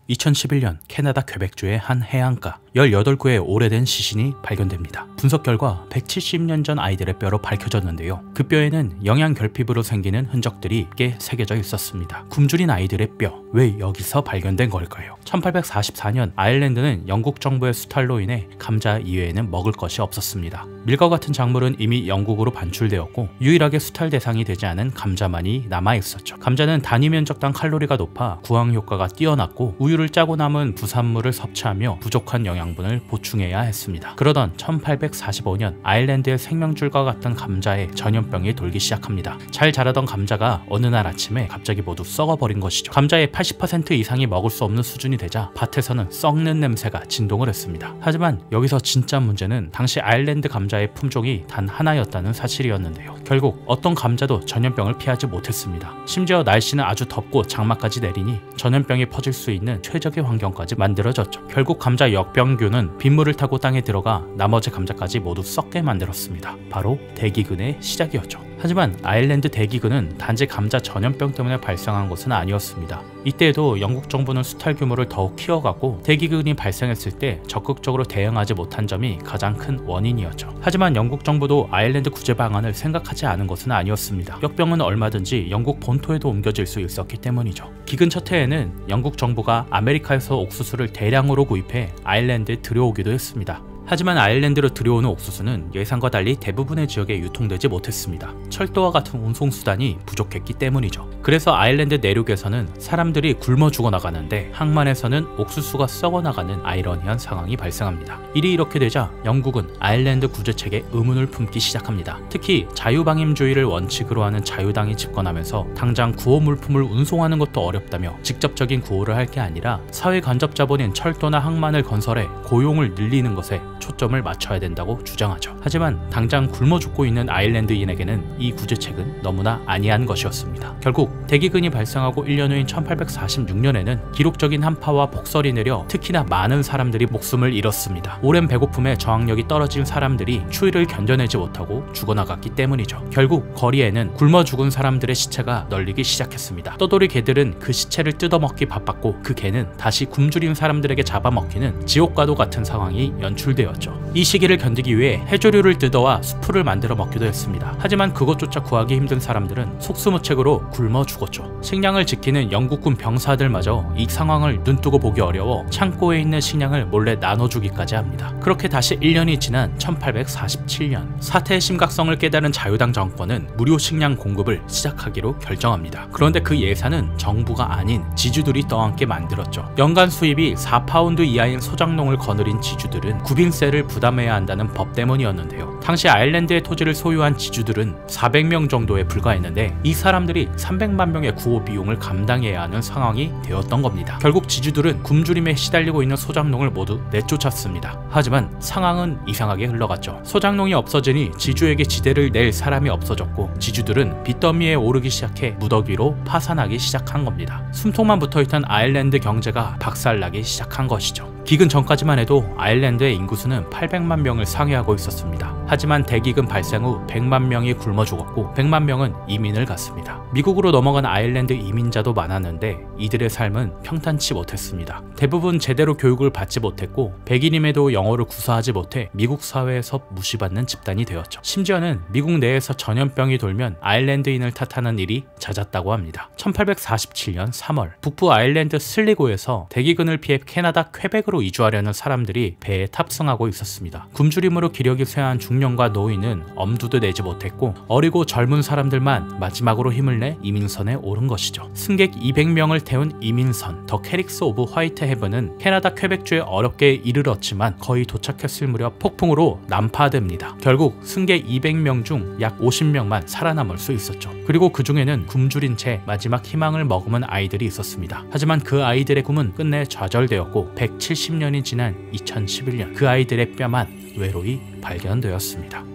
2011년 캐나다 퀘벡주의 한 해안가 18구의 오래된 시신이 발견됩니다. 분석 결과 170년 전 아이들의 뼈로 밝혀졌는데요. 그 뼈에는 영양 결핍으로 생기는 흔적들이 꽤 새겨져 있었습니다. 굶주린 아이들의 뼈, 왜 여기서 발견된 걸까요? 1844년 아일랜드는 영국 정부의 수탈로 인해 감자 이외에는 먹을 것이 없었습니다. 밀과 같은 작물은 이미 영국으로 반출되었고 유일하게 수탈 대상이 되지 않은 감자만이 남아있었죠. 감자는 단위 면적당 칼로리가 높아 구황 효과가 뛰어났고 우유를 짜고 남은 부산물을 섭취하며 부족한 영양분을 보충해야 했습니다. 그러던 1845년 아일랜드의 생명줄과 같은 감자에 전염병이 돌기 시작합니다. 잘 자라던 감자가 어느 날 아침에 갑자기 모두 썩어버린 것이죠. 감자의 80% 이상이 먹을 수 없는 수준이 되자 밭에서는 썩는 냄새가 진동을 했습니다. 하지만 여기서 진짜 문제는 당시 아일랜드 감자의 품종이 단 하나였다는 사실이었는데요. 결국 어떤 감자도 전염병을 피하지 못했습니다. 심지어 날씨는 아주 덥고 장마까지 내리니 전염병이 퍼질 수 있는 최적의 환경까지 만들어졌죠. 결국 감자 역병균은 빗물을 타고 땅에 들어가 나머지 감자까지 모두 썩게 만들었습니다. 바로 대기근의 시작이었죠. 하지만 아일랜드 대기근은 단지 감자 전염병 때문에 발생한 것은 아니었습니다. 이때에도 영국 정부는 수탈 규모를 더욱 키워갔고 대기근이 발생했을 때 적극적으로 대응하지 못한 점이 가장 큰 원인이었죠. 하지만 영국 정부도 아일랜드 구제 방안을 생각하지 않은 것은 아니었습니다. 역병은 얼마든지 영국 본토에도 옮겨질 수 있었기 때문이죠. 기근 첫 해에는 영국 정부가 아메리카에서 옥수수를 대량으로 구입해 아일랜드에 들여오기도 했습니다. 하지만 아일랜드로 들여오는 옥수수는 예상과 달리 대부분의 지역에 유통되지 못했습니다. 철도와 같은 운송수단이 부족했기 때문이죠. 그래서 아일랜드 내륙에서는 사람들이 굶어 죽어나가는데 항만에서는 옥수수가 썩어나가는 아이러니한 상황이 발생합니다. 일이 이렇게 되자 영국은 아일랜드 구제책에 의문을 품기 시작합니다. 특히 자유방임주의를 원칙으로 하는 자유당이 집권하면서 당장 구호 물품을 운송하는 것도 어렵다며 직접적인 구호를 할 게 아니라 사회 간접자본인 철도나 항만을 건설해 고용을 늘리는 것에 초점을 맞춰야 된다고 주장하죠. 하지만 당장 굶어 죽고 있는 아일랜드인에게는 이 구제책은 너무나 안이한 것이었습니다. 결국 대기근이 발생하고 1년 후인 1846년에는 기록적인 한파와 폭설이 내려 특히나 많은 사람들이 목숨을 잃었습니다. 오랜 배고픔에 저항력이 떨어진 사람들이 추위를 견뎌내지 못하고 죽어나갔기 때문이죠. 결국 거리에는 굶어 죽은 사람들의 시체가 널리기 시작했습니다. 떠돌이 개들은 그 시체를 뜯어먹기 바빴고 그 개는 다시 굶주린 사람들에게 잡아먹히는 지옥과도 같은 상황이 연출되었죠. 이 시기를 견디기 위해 해조류를 뜯어와 수프를 만들어 먹기도 했습니다. 하지만 그것조차 구하기 힘든 사람들은 속수무책으로 굶어 죽었죠. 식량을 지키는 영국군 병사들마저 이 상황을 눈뜨고 보기 어려워 창고에 있는 식량을 몰래 나눠주기까지 합니다. 그렇게 다시 1년이 지난 1847년 사태의 심각성을 깨달은 자유당 정권은 무료 식량 공급을 시작하기로 결정합니다. 그런데 그 예산은 정부가 아닌 지주들이 떠안게 만들었죠. 연간 수입이 4파운드 이하인 소작농을 거느린 지주들은 구빈세를 부담해야 한다는 법 때문이었는데요. 당시 아일랜드의 토지를 소유한 지주들은 400명 정도에 불과했는데 이 사람들이 300만 명의 구호 비용을 감당해야 하는 상황이 되었던 겁니다. 결국 지주들은 굶주림에 시달리고 있는 소작농을 모두 내쫓았습니다. 하지만 상황은 이상하게 흘러갔죠. 소작농이 없어지니 지주에게 지대를 낼 사람이 없어졌고 지주들은 빚더미에 오르기 시작해 무더기로 파산하기 시작한 겁니다. 숨통만 붙어있던 아일랜드 경제가 박살나기 시작한 것이죠. 기근 전까지만 해도 아일랜드의 인구수는 800만 명을 상회하고 있었습니다. 하지만 대기근 발생 후 100만 명이 굶어 죽었고 100만 명은 이민을 갔습니다. 미국으로 넘어간 아일랜드 이민자도 많았는데 이들의 삶은 평탄치 못했습니다. 대부분 제대로 교육을 받지 못했고 백인임에도 영어를 구사하지 못해 미국 사회에서 무시받는 집단이 되었죠. 심지어는 미국 내에서 전염병이 돌면 아일랜드인을 탓하는 일이 잦았다고 합니다. 1847년 3월 북부 아일랜드 슬리고에서 대기근을 피해 캐나다 퀘벡으로 이주하려는 사람들이 배에 탑승하고 있었습니다. 굶주림으로 기력이 쇠한 중년과 노인은 엄두도 내지 못했고 어리고 젊은 사람들만 마지막으로 힘을 내 이민선에 오른 것이죠. 승객 200명을 태운 이민선 더 캐릭스 오브 화이트 헤븐은 캐나다 퀘벡주에 어렵게 이르렀지만 거의 도착했을 무렵 폭풍으로 난파됩니다. 결국 승객 200명 중 약 50명만 살아남을 수 있었죠. 그리고 그 중에는 굶주린 채 마지막 희망을 머금은 아이들이 있었습니다. 하지만 그 아이들의 꿈은 끝내 좌절되었고 170년이 지난 2011년 그 아이들의 뼈만 외로이 발견되었습니다.